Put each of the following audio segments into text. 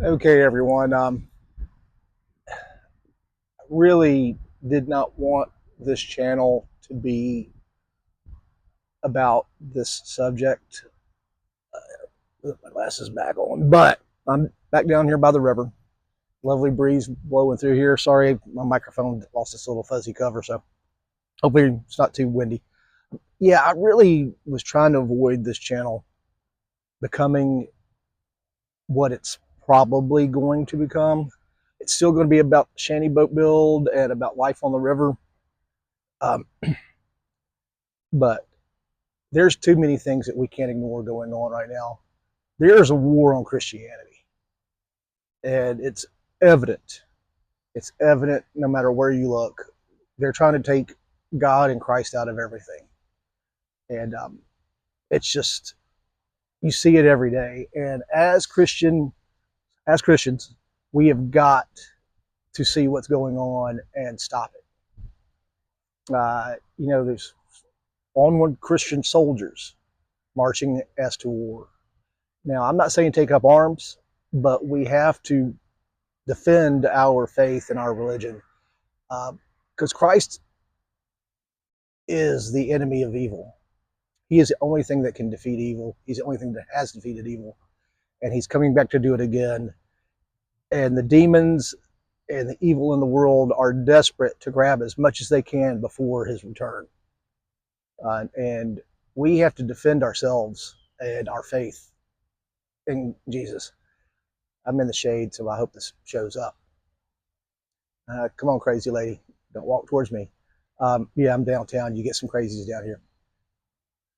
Okay, everyone. Really did not want this channel to be about this subject. Put my glasses back on, but I'm back down here by the river. Lovely breeze blowing through here. Sorry, my microphone lost its little fuzzy cover, so hopefully it's not too windy. Yeah, I really was trying to avoid this channel becoming what it's probably going to become. It's still going to be about shanty boat build and about life on the river. Um, but there's too many things that we can't ignore going on right now. There is a war on Christianity, and it's evident. It's evident no matter where you look. They're trying to take God and Christ out of everything, and it's just you see it every day. And as Christians, we have got to see what's going on and stop it. There's onward Christian soldiers marching as to war. Now, I'm not saying take up arms, but we have to defend our faith and our religion because Christ is the enemy of evil. He is the only thing that can defeat evil. He's the only thing that has defeated evil, and he's coming back to do it again. And the demons and the evil in the world are desperate to grab as much as they can before his return. And we have to defend ourselves and our faith in Jesus. I'm in the shade, so I hope this shows up. Come on, crazy lady. Don't walk towards me. Yeah, I'm downtown. You get some crazies down here.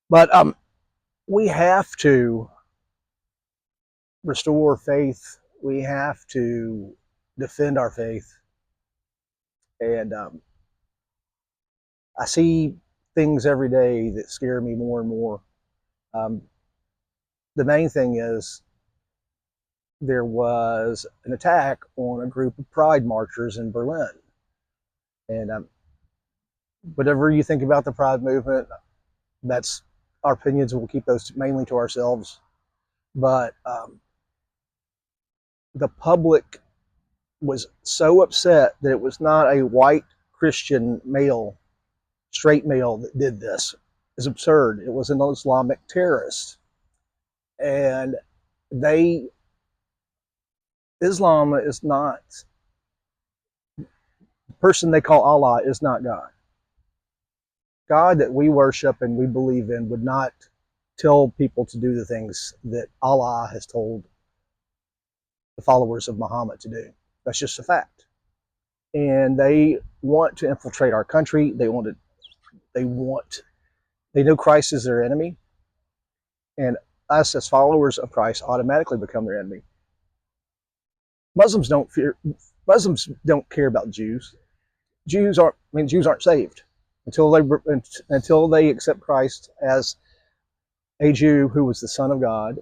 But we have to restore faith. We have to defend our faith. And I see things every day that scare me more and more. Um, the main thing is there was an attack on a group of pride marchers in Berlin. And whatever you think about the pride movement, that's our opinions. We'll keep those mainly to ourselves. But the public was so upset that it was not a white Christian male, straight male that did this. It's absurd. It was an Islamic terrorist. And Islam is not, the person they call Allah is not God. God that we worship and we believe in would not tell people to do the things that Allah has told the followers of Muhammad to do. That's just a fact. And they want to infiltrate our country. They know Christ is their enemy. And us as followers of Christ automatically become their enemy. Muslims don't care about Jews. Jews aren't saved until they accept Christ as a Jew who was the Son of God.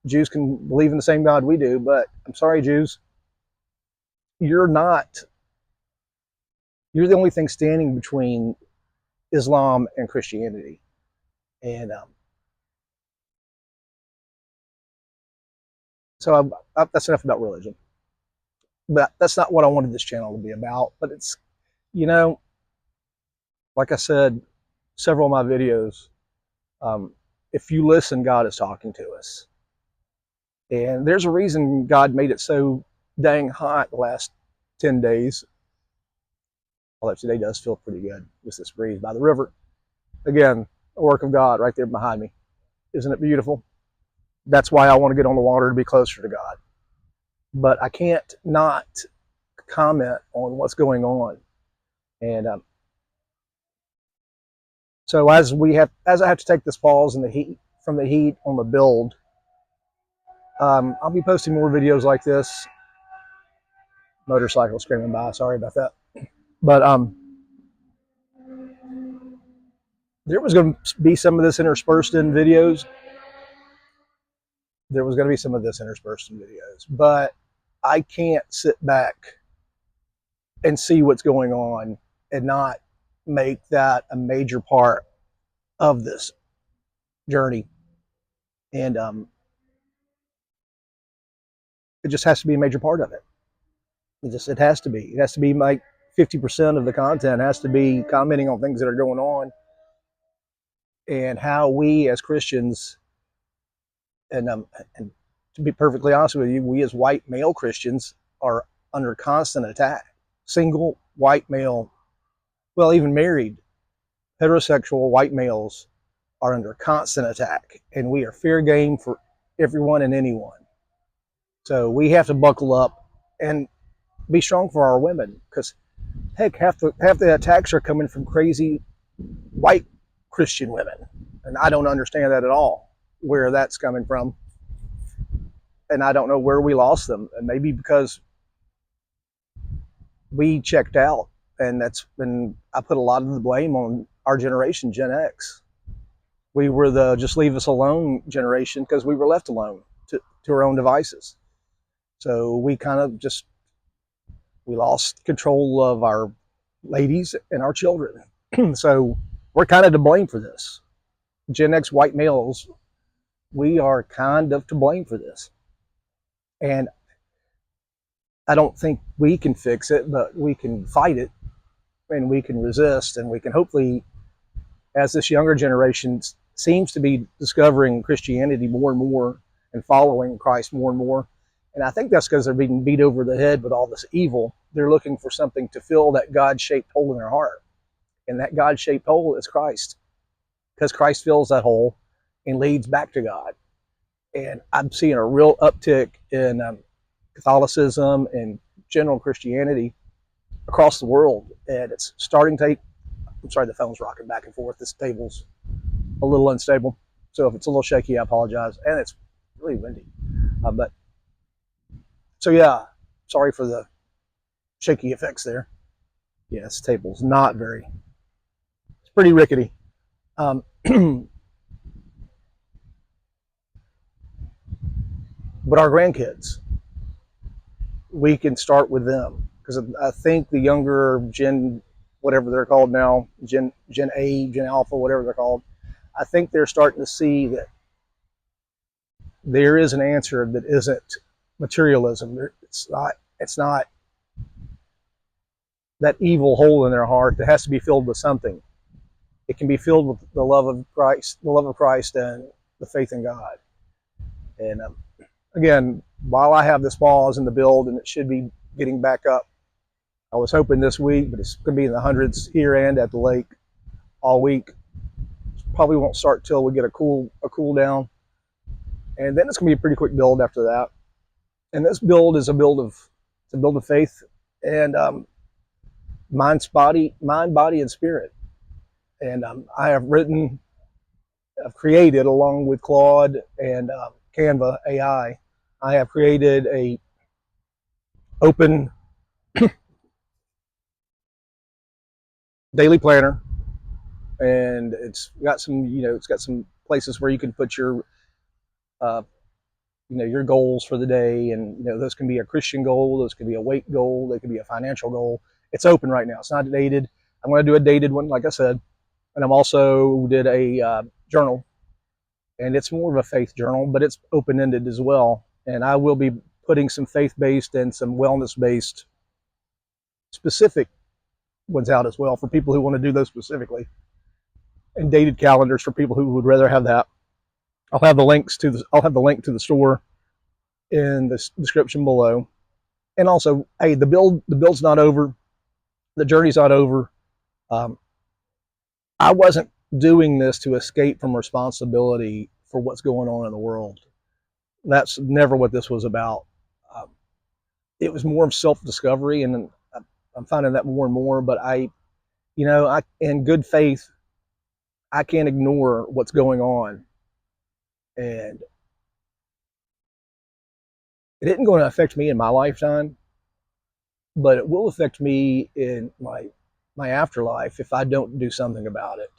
Jews can believe in the same God we do, but I'm sorry, Jews, you're not. You're the only thing standing between Islam and Christianity, and so that's enough about religion. But that's not what I wanted this channel to be about. But it's, you know, like I said, several of my videos. If you listen, God is talking to us, and there's a reason God made it so dang hot the last 10 days. Although today does feel pretty good with this breeze by the river. Again, the work of God right there behind me. Isn't it beautiful? That's why I want to get on the water to be closer to God. But I can't not comment on what's going on. And so as I have to take this pause in the heat from the heat on the build, I'll be posting more videos like this. Motorcycle screaming by. Sorry about that. But there was going to be some of this interspersed in videos. There was going to be some of this interspersed in videos, but I can't sit back and see what's going on and not make that a major part of this journey. And It just has to be a major part of it. It has to be. It has to be like 50% of the content has to be commenting on things that are going on, and how we as Christians, and to be perfectly honest with you, we as white male Christians are under constant attack. Single white male, well, even married heterosexual white males are under constant attack, and we are fair game for everyone and anyone. So we have to buckle up and be strong for our women, because heck, half the attacks are coming from crazy white Christian women, and I don't understand that at all, where that's coming from, and I don't know where we lost them, and maybe because we checked out, and that's been I put a lot of the blame on our generation, Gen X. We were the just leave us alone generation because we were left alone to our own devices. So we kind of just we lost control of our ladies and our children. So we're kind of to blame for this. Gen X white males, we are kind of to blame for this. And I don't think we can fix it, but we can fight it, and we can resist, and we can hopefully, as this younger generation seems to be discovering Christianity more and more and following Christ more and more. And I think that's because they're being beat over the head with all this evil. They're looking for something to fill that God-shaped hole in their heart. And that God-shaped hole is Christ, because Christ fills that hole and leads back to God. And I'm seeing a real uptick in Catholicism and general Christianity across the world. And it's starting to take, I'm sorry, the phone's rocking back and forth. This table's a little unstable. So if it's a little shaky, I apologize. And it's really windy. But so yeah, sorry for the shaky effects there. Yeah, this table's not very, it's pretty rickety. But our grandkids, we can start with them, because I think the younger Gen, whatever they're called now, Gen A, Gen Alpha, whatever they're called, I think they're starting to see that there is an answer that isn't materialism. It's not that evil hole in their heart that has to be filled with something. It can be filled with the love of Christ and the faith in God. And again, while I have this pause in the build and it should be getting back up, I was hoping this week, but it's going to be in the hundreds here and at the lake all week. Probably won't start till we get a cool down, and then it's going to be a pretty quick build after that. And this build is a build of faith and mind, body, and spirit. And I've created, along with Claude and Canva AI, I have created a open daily planner, and it's got some places where you can put your your goals for the day, and those can be a Christian goal, those can be a weight goal, they can be a financial goal. It's open right now. It's not dated. I'm going to do a dated one, like I said, and I'm also did a journal, and it's more of a faith journal, but it's open-ended as well. And I will be putting some faith-based and some wellness-based specific ones out as well for people who want to do those specifically, and dated calendars for people who would rather have that. I'll have the link to the store in the description below. And also, hey, the build's not over, the journey's not over. I wasn't doing this to escape from responsibility for what's going on in the world. That's never what this was about. It was more of self-discovery, and I'm finding that more and more. But in good faith, I can't ignore what's going on, and it isn't going to affect me in my lifetime, but it will affect me in my afterlife if I don't do something about it,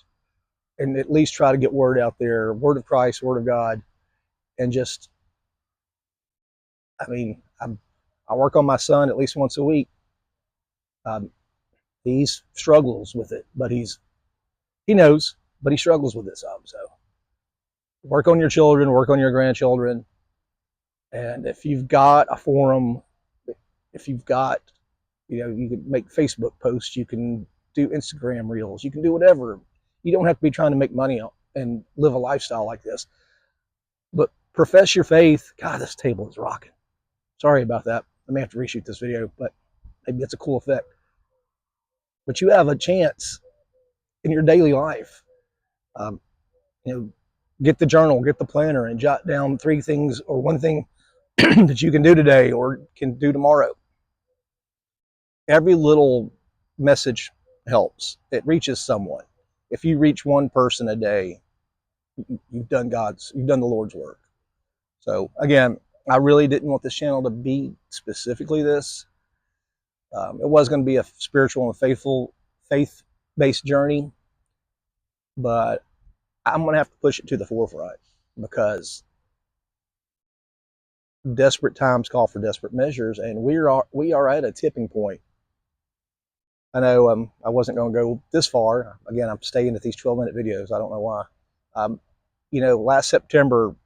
and at least try to get word out there, word of Christ, word of God, and just, I mean, I work on my son at least once a week. He struggles with it, but he knows, but he struggles with it some. So work on your children, work on your grandchildren, And if you've got a forum, if you've got, you can make Facebook posts, you can do Instagram reels, you can do whatever. You don't have to be trying to make money and live a lifestyle like this. But profess your faith. God, this table is rocking. Sorry about that. I may have to reshoot this video, but maybe it's a cool effect. But you have a chance in your daily life. Um, you know, get the journal, get the planner, and jot down 3 things or 1 thing that you can do today or can do tomorrow. Every little message helps. It reaches someone. If you reach 1 person a day, you've done the Lord's work. So again, I really didn't want this channel to be specifically this. It was going to be a spiritual and faith-based journey, but I'm going to have to push it to the forefront because desperate times call for desperate measures, and we are at a tipping point. I know I wasn't going to go this far. Again, I'm staying at these 12-minute videos. I don't know why. Last September,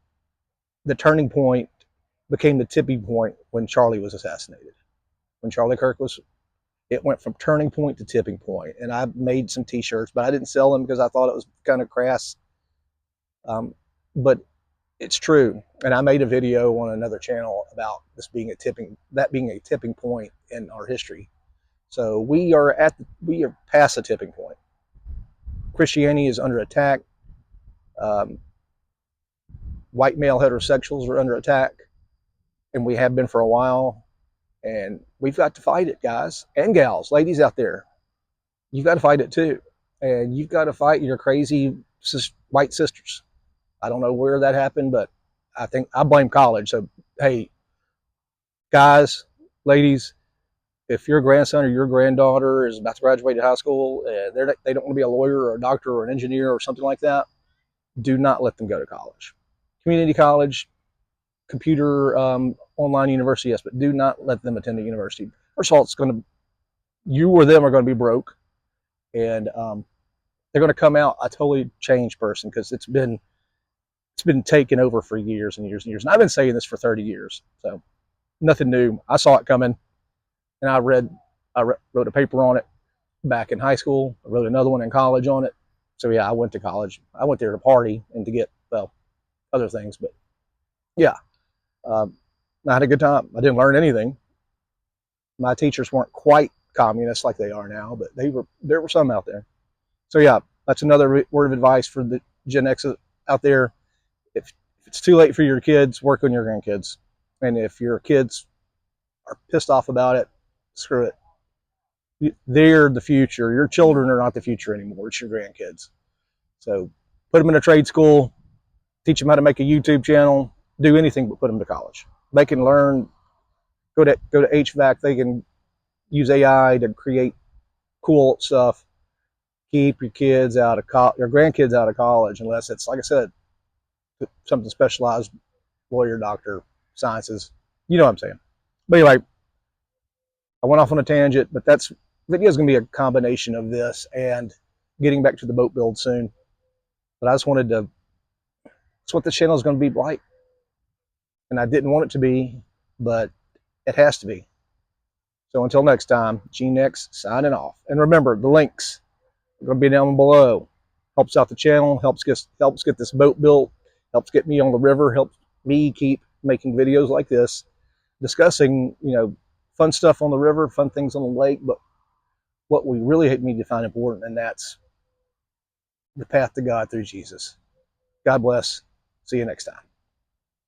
the turning point became the tipping point when Charlie was assassinated. When Charlie Kirk was, it went from turning point to tipping point. And I made some T-shirts, but I didn't sell them because I thought it was kind of crass. But it's true. And I made a video on another channel about this being a tipping point in our history. So we are past the tipping point. Christianity is under attack. White male heterosexuals are under attack, and we have been for a while. And we've got to fight it, guys and gals, ladies out there. You've got to fight it too, and you've got to fight your crazy white sisters. I don't know where that happened, but I think I blame college. So hey, guys, ladies, if your grandson or your granddaughter is about to graduate high school and they don't want to be a lawyer or a doctor or an engineer or something like that, do not let them go to college. Community college, computer online university, yes, but do not let them attend a university. First of all, you or them are going to be broke, and they're going to come out a totally changed person because it's been taken over for years and years and years. And I've been saying this for 30 years, so nothing new. I saw it coming, and I wrote a paper on it back in high school. I wrote another one in college on it. So yeah, I went to college. I went there to party and to get, well, other things, but yeah, I had a good time. I didn't learn anything. My teachers weren't quite communists like they are now, but there were some out there. So yeah, that's another word of advice for the Gen X out there. If it's too late for your kids, work on your grandkids. And if your kids are pissed off about it, screw it. They're the future. Your children are not the future anymore. It's your grandkids. So put them in a trade school, teach them how to make a YouTube channel, do anything but put them to college. They can learn, go to HVAC. They can use AI to create cool stuff. Keep your kids out of your grandkids out of college, unless it's, like I said, something specialized, lawyer, doctor, sciences. You know what I'm saying. But anyway, I went off on a tangent, but video is going to be a combination of this and getting back to the boat build soon. But I just wanted to, that's what this channel is going to be like. And I didn't want it to be, but it has to be. So until next time, GNX signing off. And remember, the links are going to be down below. Helps out the channel, helps get this boat built, helps get me on the river, helps me keep making videos like this, discussing, fun stuff on the river, fun things on the lake, but what we really need to find important, and that's the path to God through Jesus. God bless. See you next time.